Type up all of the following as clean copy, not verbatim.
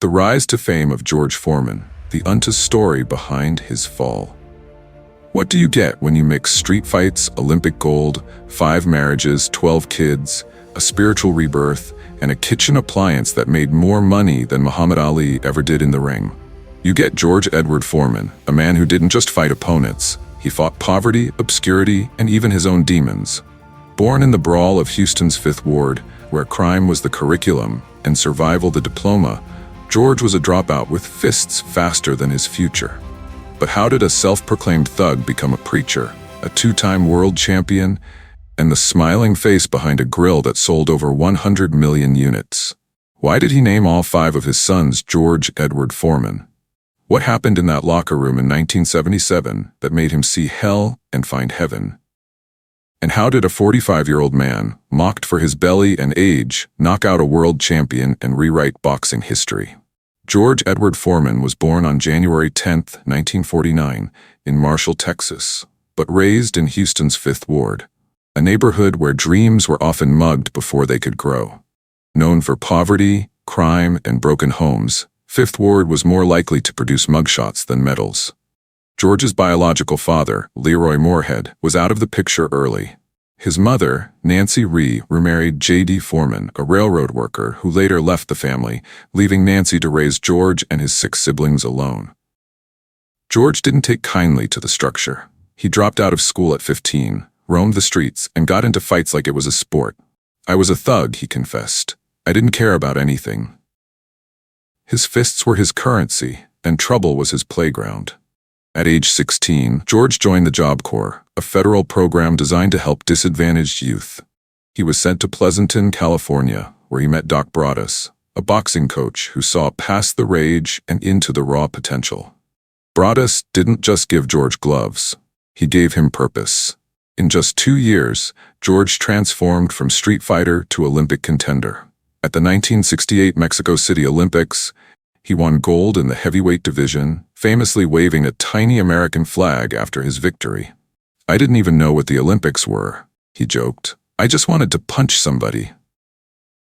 The rise to fame of George Foreman, the untold story behind his fall. What do you get when you mix street fights, Olympic gold, 5 marriages, 12 kids, a spiritual rebirth, and a kitchen appliance that made more money than Muhammad Ali ever did in the ring? You get George Edward Foreman, a man who didn't just fight opponents. He fought poverty, obscurity, and even his own demons. Born in the brawl of Houston's Fifth Ward, where crime was the curriculum and survival the diploma, George was a dropout with fists faster than his future. But how did a self-proclaimed thug become a preacher, a 2-time world champion, and the smiling face behind a grill that sold over 100 million units? Why did he name all 5 of his sons George Edward Foreman? What happened in that locker room in 1977 that made him see hell and find heaven? And how did a 45-year-old man, mocked for his belly and age, knock out a world champion and rewrite boxing history? George Edward Foreman was born on January 10, 1949, in Marshall, Texas, but raised in Houston's Fifth Ward, a neighborhood where dreams were often mugged before they could grow. Known for poverty, crime, and broken homes, Fifth Ward was more likely to produce mugshots than medals. George's biological father, Leroy Moorhead, was out of the picture early. His mother, Nancy Ree, remarried J.D. Foreman, a railroad worker who later left the family, leaving Nancy to raise George and his 6 siblings alone. George didn't take kindly to the structure. He dropped out of school at 15, roamed the streets, and got into fights like it was a sport. "I was a thug," he confessed. "I didn't care about anything." His fists were his currency, and trouble was his playground. At age 16, George joined the Job Corps, a federal program designed to help disadvantaged youth. He was sent to Pleasanton, California, where he met Doc Broaddus, a boxing coach who saw past the rage and into the raw potential. Broaddus didn't just give George gloves. He gave him purpose. In just 2 years, George transformed from street fighter to Olympic contender. At the 1968 Mexico City Olympics, he won gold in the heavyweight division, famously waving a tiny American flag after his victory. "I didn't even know what the Olympics were," he joked. "I just wanted to punch somebody."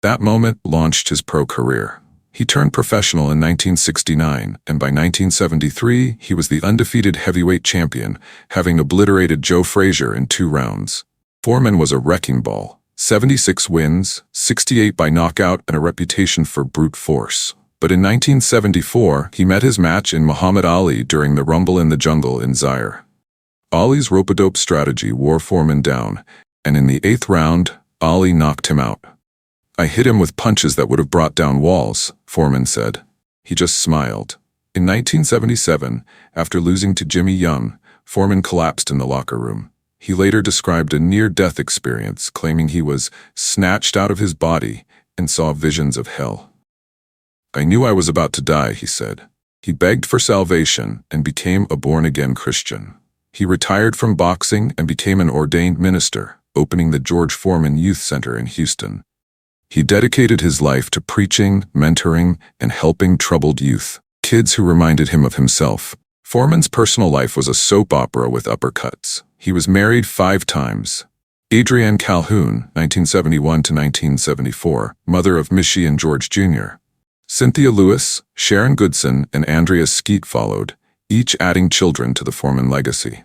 That moment launched his pro career. He turned professional in 1969, and by 1973, he was the undefeated heavyweight champion, having obliterated Joe Frazier in 2 rounds. Foreman was a wrecking ball. 76 wins, 68 by knockout, and a reputation for brute force. But in 1974, he met his match in Muhammad Ali during the Rumble in the Jungle in Zaire. Ali's rope-a-dope strategy wore Foreman down, and in the 8th round, Ali knocked him out. "I hit him with punches that would have brought down walls," Foreman said. He just smiled. In 1977, after losing to Jimmy Young, Foreman collapsed in the locker room. He later described a near-death experience, claiming he was snatched out of his body and saw visions of hell. "I knew I was about to die," he said. He begged for salvation and became a born-again Christian. He retired from boxing and became an ordained minister, opening the George Foreman Youth Center in Houston. He dedicated his life to preaching, mentoring, and helping troubled youth, kids who reminded him of himself. Foreman's personal life was a soap opera with uppercuts. He was married 5 times. Adrienne Calhoun, 1971 to 1974, mother of Michie and George Jr. Cynthia Lewis, Sharon Goodson, and Andrea Skeet followed, each adding children to the Foreman legacy.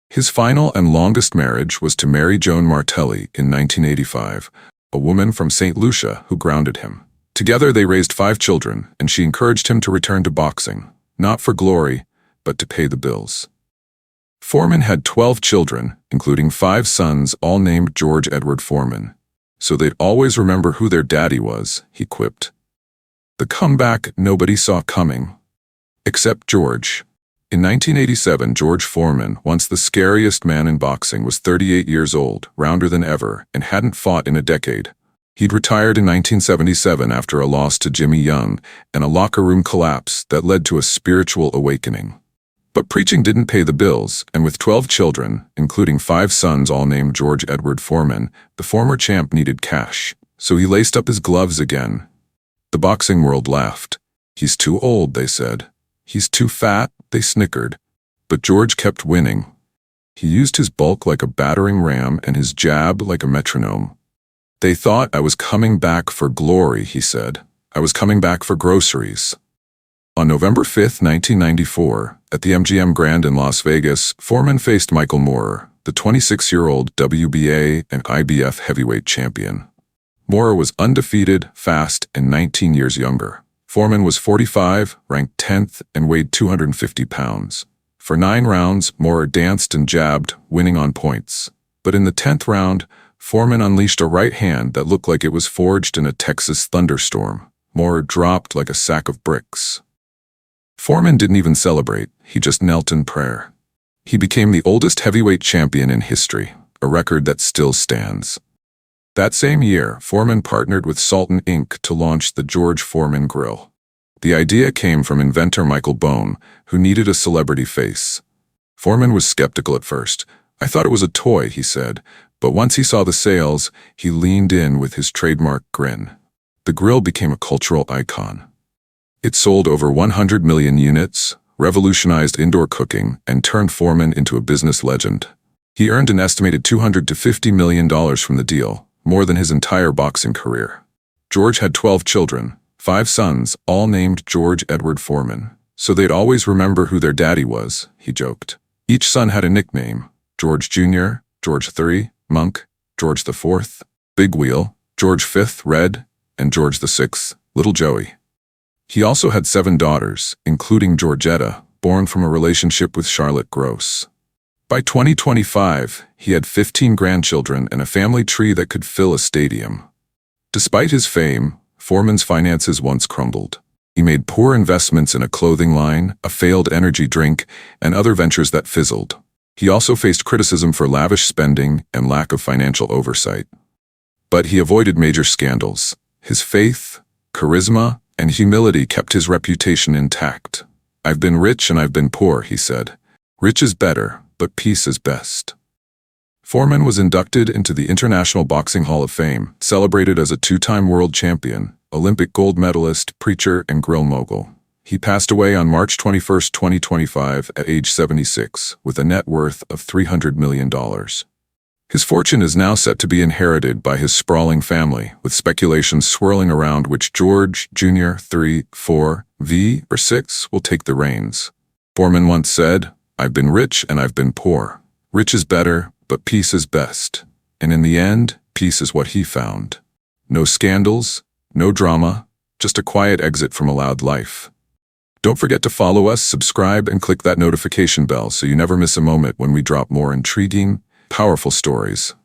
His final and longest marriage was to Mary Joan Martelli in 1985, a woman from St. Lucia who grounded him. Together they raised 5 children, and she encouraged him to return to boxing, not for glory, but to pay the bills. Foreman had 12 children, including 5 sons, all named George Edward Foreman. "So they'd always remember who their daddy was," he quipped. The comeback nobody saw coming. Except George. In 1987, George Foreman, once the scariest man in boxing, was 38 years old, rounder than ever, and hadn't fought in a decade. He'd retired in 1977 after a loss to Jimmy Young and a locker room collapse that led to a spiritual awakening. But preaching didn't pay the bills, and with 12 children, including 5 sons all named George Edward Foreman, the former champ needed cash, so he laced up his gloves again. The boxing world laughed. "He's too old," they said. "He's too fat," they snickered. But George kept winning. He used his bulk like a battering ram and his jab like a metronome. "They thought I was coming back for glory," he said. I was coming back for groceries. On November 5, 1994, at the MGM Grand in Las Vegas, Foreman faced Michael Moorer, the 26-year-old WBA and IBF heavyweight champion. Moorer was undefeated, fast, and 19 years younger. Foreman was 45, ranked 10th, and weighed 250 pounds. For 9 rounds, Moorer danced and jabbed, winning on points. But in the 10th round, Foreman unleashed a right hand that looked like it was forged in a Texas thunderstorm. Moorer dropped like a sack of bricks. Foreman didn't even celebrate, he just knelt in prayer. He became the oldest heavyweight champion in history, a record that still stands. That same year, Foreman partnered with Sultan Inc. to launch the George Foreman Grill. The idea came from inventor Michael Bone, who needed a celebrity face. Foreman was skeptical at first. "I thought it was a toy," he said, but once he saw the sales, he leaned in with his trademark grin. The grill became a cultural icon. It sold over 100 million units, revolutionized indoor cooking, and turned Foreman into a business legend. He earned an estimated $200 to $50 million from the deal, more than his entire boxing career. George had 12 children, 5 sons, all named George Edward Foreman, so they'd always remember who their daddy was, he joked. Each son had a nickname: George Jr., George III, Monk, George IV, Big Wheel, George V, Red, and George VI, Little Joey. He also had 7 daughters, including Georgetta, born from a relationship with Charlotte Gross. By 2025, he had 15 grandchildren and a family tree that could fill a stadium. Despite his fame, Foreman's finances once crumbled. He made poor investments in a clothing line, a failed energy drink, and other ventures that fizzled. He also faced criticism for lavish spending and lack of financial oversight. But he avoided major scandals. His faith, charisma, and humility kept his reputation intact. "I've been rich and I've been poor," he said. "Rich is better, but peace is best." Foreman was inducted into the International Boxing Hall of Fame, celebrated as a 2-time world champion, Olympic gold medalist, preacher, and grill mogul. He passed away on March 21, 2025, at age 76, with a net worth of $300 million. His fortune is now set to be inherited by his sprawling family, with speculations swirling around which George Jr., 3, 4, V, or 6 will take the reins. Foreman once said, "I've been rich and I've been poor. Rich is better, but peace is best." And in the end, peace is what he found. No scandals, no drama, just a quiet exit from a loud life. Don't forget to follow us, subscribe, and click that notification bell so you never miss a moment when we drop more intriguing, powerful stories.